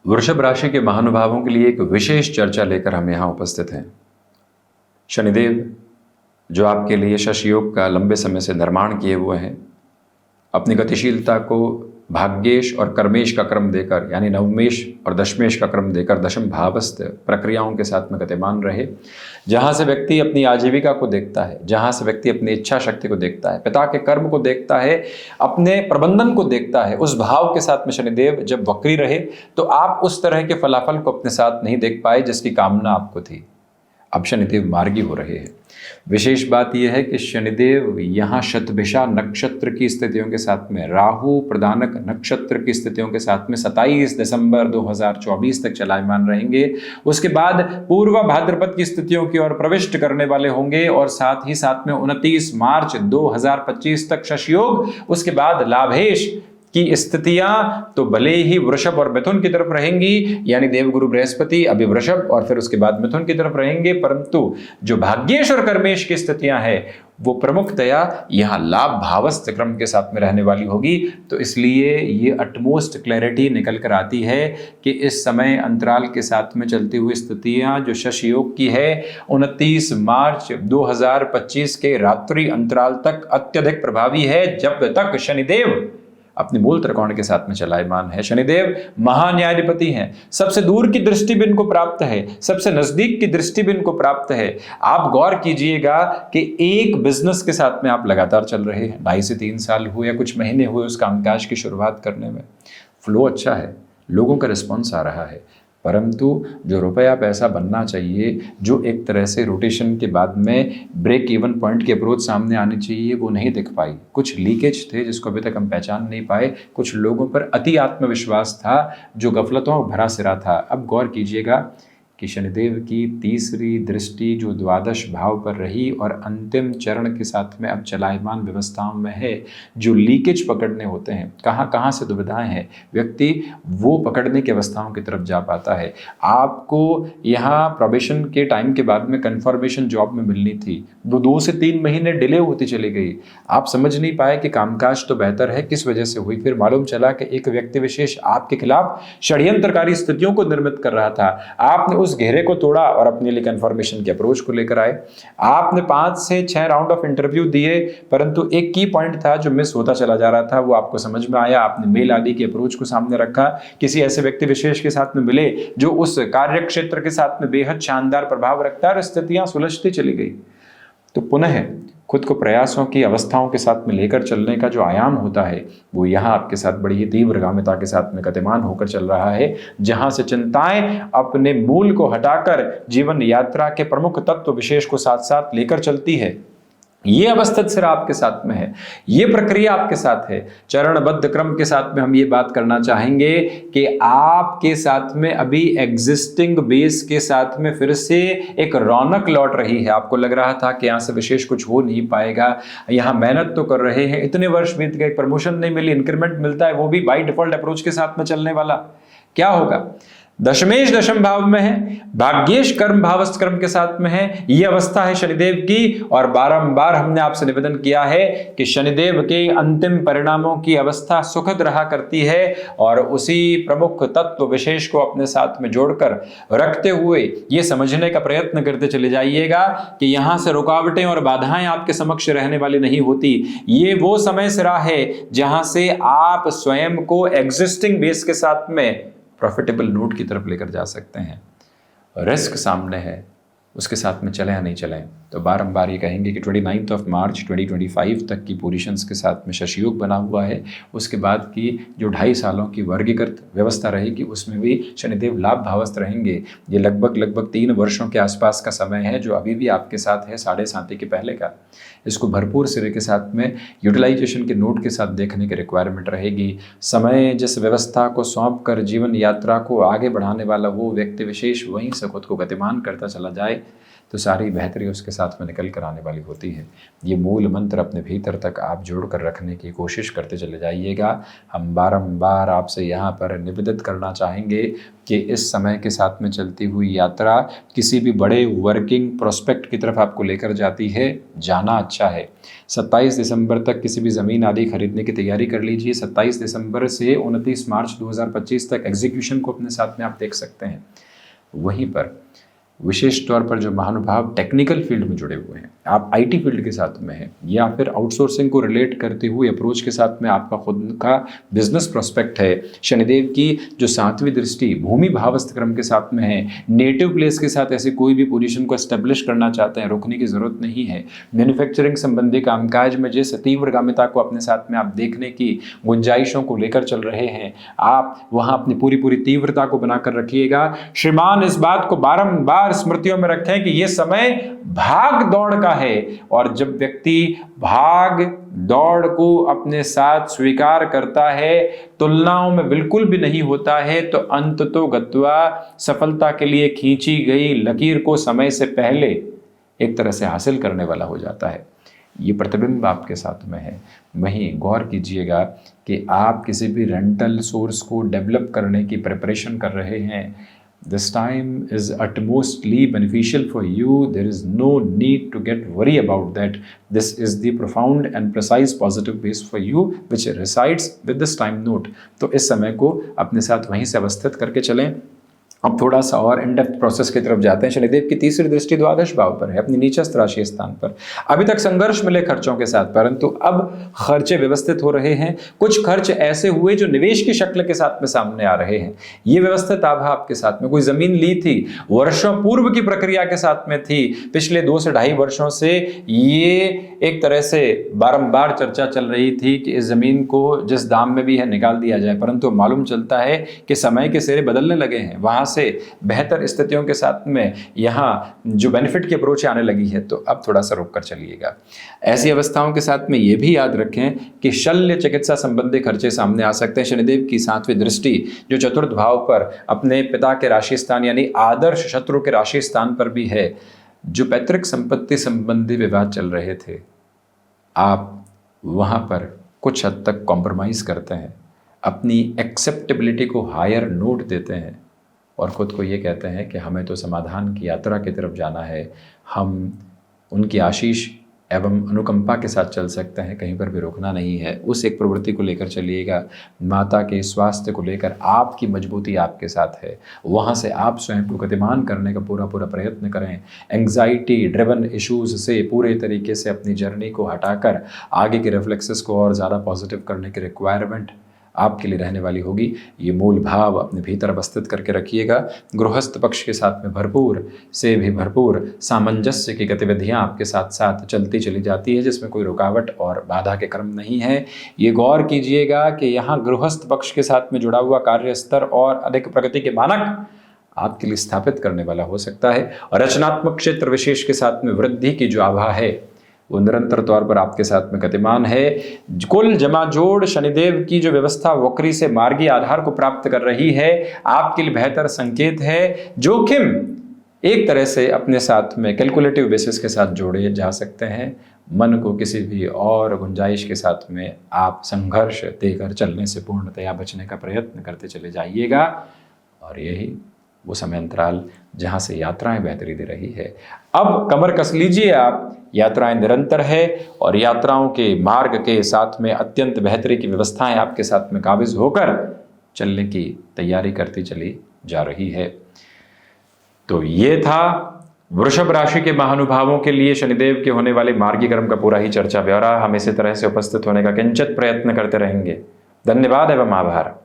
वृषभ राशि के महानुभावों के लिए एक विशेष चर्चा लेकर हम यहाँ उपस्थित हैं। शनिदेव जो आपके लिए शशि योग का लंबे समय से निर्माण किए हुए हैं, अपनी गतिशीलता को भाग्येश और कर्मेश का क्रम देकर, यानी नवमेश और दशमेश का क्रम देकर दशम भावस्थ प्रक्रियाओं के साथ में गतिमान रहे। जहाँ से व्यक्ति अपनी आजीविका को देखता है, जहाँ से व्यक्ति अपनी इच्छा शक्ति को देखता है, पिता के कर्म को देखता है, अपने प्रबंधन को देखता है, उस भाव के साथ में शनिदेव जब वक्री रहे तो आप उस तरह के फलाफल को अपने साथ नहीं देख पाए जिसकी कामना आपको थी। अब शनिदेव मार्गी हो रहे हैं। विशेष बात यह है कि शनिदेव यहाँ शतभिषा नक्षत्र की स्थितियों के साथ में, राहु प्रदानक नक्षत्र की स्थितियों के साथ में 27 दिसंबर 2024 तक चलायमान रहेंगे। उसके बाद पूर्वा भाद्रपद की स्थितियों की ओर प्रविष्ट करने वाले होंगे और साथ ही साथ में 29 मार्च 2025 तक शशि योग, उसके बाद लाभेश की स्थितियां तो भले ही वृषभ और मिथुन की तरफ रहेंगी, यानी देवगुरु बृहस्पति अभी वृषभ और फिर उसके बाद मिथुन की तरफ रहेंगे, परंतु जो भाग्येश और कर्मेश की स्थितियां हैं वो प्रमुखतया यहां लाभ भावस्थ क्रम के साथ में रहने वाली होगी। तो इसलिए ये अटमोस्ट क्लैरिटी निकल कर आती है कि इस समय अंतराल के साथ में चलती हुई स्थितियां जो शशि योग की है 29 मार्च 2025 के रात्रि अंतराल तक अत्यधिक प्रभावी है, जब तक शनिदेव अपने मूल त्रिकोण के साथ में चलायमान है। शनिदेव महान्यायाधिपति हैं, सबसे दूर की दृष्टि भी इनको प्राप्त है, सबसे नजदीक की दृष्टि भी इनको प्राप्त है। आप गौर कीजिएगा कि एक बिजनेस के साथ में आप लगातार चल रहे हैं, 2.5 से 3 साल हुए या कुछ महीने हुए उस कामकाज की शुरुआत करने में, फ्लो अच्छा है, लोगों का रिस्पॉन्स आ रहा है, परंतु जो रुपया पैसा बनना चाहिए, जो एक तरह से रोटेशन के बाद में ब्रेक इवन पॉइंट की अप्रोच सामने आनी चाहिए, वो नहीं दिख पाई। कुछ लीकेज थे जिसको अभी तक हम पहचान नहीं पाए। कुछ लोगों पर अति आत्मविश्वास था जो गफलतों भरा सिरा था। अब गौर कीजिएगा कि शनिदेव की तीसरी दृष्टि जो द्वादश भाव पर रही और अंतिम चरण के साथ में अब चलायमान व्यवस्थाओं में है, जो लीकेज पकड़ने होते हैं, कहाँ कहाँ से दुविधाएं हैं, व्यक्ति वो पकड़ने की अवस्थाओं की तरफ जा पाता है। आपको यहाँ प्रोबेशन के टाइम के बाद में कन्फर्मेशन जॉब में मिलनी थी, वो 2 से 3 महीने डिले होती चली गई। आप समझ नहीं पाए कि कामकाज तो बेहतर है, किस वजह से हुई। फिर मालूम चला कि एक व्यक्ति विशेष आपके खिलाफ षड्यंत्रकारी स्थितियों को निर्मित कर रहा था। आपने उस घेरे को तोड़ा और अपने लिए कंफर्मेशन की अप्रोच को लेकर आए। आपने 5 से 6 राउंड ऑफ इंटरव्यू दिए, परंतु एक की पॉइंट था जो मिस होता चला जा रहा था, वो आपको समझ में आया। आपने मेल आदि की अप्रोच को सामने रखा, किसी ऐसे व्यक्ति विशेष के साथ में मिले जो उस कार्य क्षेत्र के साथ में बेहद शानदार प्रभाव रखता है और स्थितियां सुलझती चली गई। तो पुनः खुद को प्रयासों की अवस्थाओं के साथ में लेकर चलने का जो आयाम होता है वो यहाँ आपके साथ बड़ी ही तीव्रगामिता के साथ में गतिमान होकर चल रहा है, जहाँ से चिंताएं अपने मूल को हटाकर जीवन यात्रा के प्रमुख तत्व विशेष को साथ साथ लेकर चलती है। ये अवस्थित सिरा आपके साथ में है, ये प्रक्रिया आपके साथ है। चरणबद्ध क्रम के साथ में हम ये बात करना चाहेंगे कि आपके साथ में अभी एग्जिस्टिंग बेस के साथ में फिर से एक रौनक लौट रही है। आपको लग रहा था कि यहाँ से विशेष कुछ हो नहीं पाएगा, यहाँ मेहनत तो कर रहे हैं, इतने वर्ष बीत गए, प्रमोशन नहीं मिली, इंक्रीमेंट मिलता है वो भी बाई डिफॉल्ट अप्रोच के साथ में चलने वाला, क्या होगा। दशमेश दशम भाव में है, भाग्येश कर्म भावस्थ क्रम के साथ में है, ये अवस्था है शनिदेव की। और बारंबार हमने आपसे निवेदन किया है कि शनिदेव के अंतिम परिणामों की अवस्था सुखद रहा करती है और उसी प्रमुख तत्व विशेष को अपने साथ में जोड़कर रखते हुए ये समझने का प्रयत्न करते चले जाइएगा कि यहां से रुकावटें और बाधाएं आपके समक्ष रहने वाली नहीं होती। ये वो समय सिरा है जहां से आप स्वयं को एग्जिस्टिंग बेस के साथ में प्रॉफिटेबल नोट की तरफ लेकर जा सकते हैं। रिस्क सामने है, उसके साथ में चलें या नहीं चलें। तो बारंबार ये कहेंगे कि 29 मार्च 2025 तक की पोजीशंस के साथ में शशि योग बना हुआ है। उसके बाद की जो 2.5 सालों की वर्गीकृत व्यवस्था रहेगी उसमें भी शनिदेव लाभ भावस्थ रहेंगे। ये लगभग 3 वर्षों के आसपास का समय है जो अभी भी आपके साथ है, 7.5 के पहले का। इसको भरपूर सिरे के साथ में यूटिलाइजेशन के नोट के साथ देखने की रिक्वायरमेंट रहेगी। समय जिस व्यवस्था को सौंप कर जीवन यात्रा को आगे बढ़ाने वाला वो व्यक्ति विशेष वहीं से खुद को गतिमान करता चला जाए, तो सारी बेहतरी उसके साथ में निकल कर आने वाली होती है। ये मूल मंत्र अपने भीतर तक आप जोड़ कर रखने की कोशिश करते चले जाइएगा। हम बारंबार आपसे यहाँ पर निवेदित करना चाहेंगे कि इस समय के साथ में चलती हुई यात्रा किसी भी बड़े वर्किंग प्रोस्पेक्ट की तरफ आपको लेकर जाती है, जाना अच्छा है। 27 दिसंबर तक किसी भी ज़मीन आदि खरीदने की तैयारी कर लीजिए। 27 दिसंबर से 29 मार्च 2025 तक एग्जीक्यूशन को अपने साथ में आप देख सकते हैं। वहीं पर विशेष तौर पर जो महानुभाव टेक्निकल फील्ड में जुड़े हुए हैं, आप आईटी फील्ड के साथ में हैं या फिर आउटसोर्सिंग को रिलेट करते हुए अप्रोच के साथ में आपका खुद का बिजनेस प्रोस्पेक्ट है, शनिदेव की जो 7वीं दृष्टि भूमि भावस्थ क्रम के साथ में है, नेटिव प्लेस के साथ ऐसे कोई भी पोजीशन को एस्टेब्लिश करना चाहते हैं, रुकने की ज़रूरत नहीं है। मैन्युफैक्चरिंग संबंधी कामकाज में जिस तीव्रगामिता को अपने साथ में आप देखने की गुंजाइशों को लेकर चल रहे हैं, आप वहाँ अपनी पूरी तीव्रता को बनाकर रखिएगा। श्रीमान इस बात को बारंबार स्मृतियों में रखें कि यह समय भाग दौड़ का है, और जब व्यक्ति भाग दौड़ को अपने साथ स्वीकार करता है, तुलनाओं में बिल्कुल भी नहीं होता है, तो अंततो गत्वा सफलता के लिए खींची गई लकीर को समय से पहले एक तरह से हासिल करने वाला हो जाता है। ये प्रतिबिंब आपके साथ में है। वहीं गौर कीजिएगा कि आप किसी भी रेंटल सोर्स को डेवलप करने की प्रिपरेशन कर रहे हैं। This time is utmostly beneficial for you. There is no need to get worry about that. This is the profound and precise positive base for you which resides with this time note. तो इस समय को अपने साथ वहीं से अवस्थित करके चलें। अब थोड़ा सा और इन डेप्थ प्रोसेस की तरफ जाते हैं। शनिदेव की तीसरी दृष्टि द्वादश भाव पर है, अपनी नीचस्थ राशि स्थान पर। अभी तक संघर्ष मिले खर्चों के साथ, परंतु अब खर्चे व्यवस्थित हो रहे हैं। कुछ खर्च ऐसे हुए जो निवेश की शक्ल के साथ में सामने आ रहे हैं। ये व्यवस्थित आभा आपके साथ में, कोई जमीन ली थी, वर्षों पूर्व की प्रक्रिया के साथ में थी, पिछले 2 से 2.5 वर्षों से ये एक तरह से बारंबार चर्चा चल रही थी कि इस जमीन को जिस दाम में भी है निकाल दिया जाए, परंतु मालूम चलता है कि समय के सेरे बदलने लगे हैं। वहां से बेहतर स्थितियों के साथ में यहाँ जो बेनिफिट की अप्रोच आने लगी है, तो अब थोड़ा सा रोक कर चलिएगा। ऐसी अवस्थाओं के साथ में ये भी याद रखें कि शल्य चिकित्सा संबंधी खर्चे सामने आ सकते हैं। शनिदेव की 7वीं दृष्टि जो चतुर्थ भाव पर अपने पिता के राशि स्थान यानी आदर्श शत्रु के राशि स्थान पर भी है। जो पैतृक संपत्ति संबंधी विवाद चल रहे थे, आप वहां पर कुछ हद तक कॉम्प्रोमाइज करते हैं, अपनी एक्सेप्टेबिलिटी को हायर नोट देते हैं और ख़ुद को ये कहते हैं कि हमें तो समाधान की यात्रा की तरफ जाना है, हम उनकी आशीष एवं अनुकंपा के साथ चल सकते हैं, कहीं पर भी रुकना नहीं है। उस एक प्रवृत्ति को लेकर चलिएगा। माता के स्वास्थ्य को लेकर आपकी मजबूती आपके साथ है, वहाँ से आप स्वयं को गतिमान करने का पूरा प्रयत्न करें। एंग्जाइटी ड्रिवन इश्यूज़ से पूरे तरीके से अपनी जर्नी को हटाकर आगे के रिफ्लेक्सेस को और ज़्यादा पॉजिटिव करने की रिक्वायरमेंट आपके लिए रहने वाली होगी। ये मूल भाव अपने भीतर अवस्थित करके रखिएगा। गृहस्थ पक्ष के साथ में भरपूर सामंजस्य की गतिविधियां आपके साथ साथ चलती चली जाती है, जिसमें कोई रुकावट और बाधा के क्रम नहीं है। ये गौर कीजिएगा कि यहाँ गृहस्थ पक्ष के साथ में जुड़ा हुआ कार्य स्तर और अधिक प्रगति के मानक आपके लिए स्थापित करने वाला हो सकता है। और रचनात्मक क्षेत्र विशेष के साथ में वृद्धि की जो आभा है वो निरंतर तौर पर आपके साथ में गतिमान है। कुल जमा जोड़ शनिदेव की जो व्यवस्था वक्री से मार्गी आधार को प्राप्त कर रही है, आपके लिए बेहतर संकेत है। जोखिम एक तरह से अपने साथ में कैलकुलेटिव बेसिस के साथ जोड़े जा सकते हैं। मन को किसी भी और गुंजाइश के साथ में आप संघर्ष देकर चलने से पूर्णतया बचने का प्रयत्न करते चले जाइएगा। और यही वो समय अंतराल जहाँ से यात्राएं बेहतरी दे रही है। अब कमर कस लीजिए आप, यात्राएं निरंतर है और यात्राओं के मार्ग के साथ में अत्यंत बेहतरी की व्यवस्थाएं आपके साथ में काबिज होकर चलने की तैयारी करती चली जा रही है। तो ये था वृषभ राशि के महानुभावों के लिए शनिदेव के होने वाले मार्गी कर्म का पूरा ही चर्चा ब्यौरा। हम इसी तरह से उपस्थित होने का किंचित प्रयत्न करते रहेंगे। धन्यवाद एवं आभार।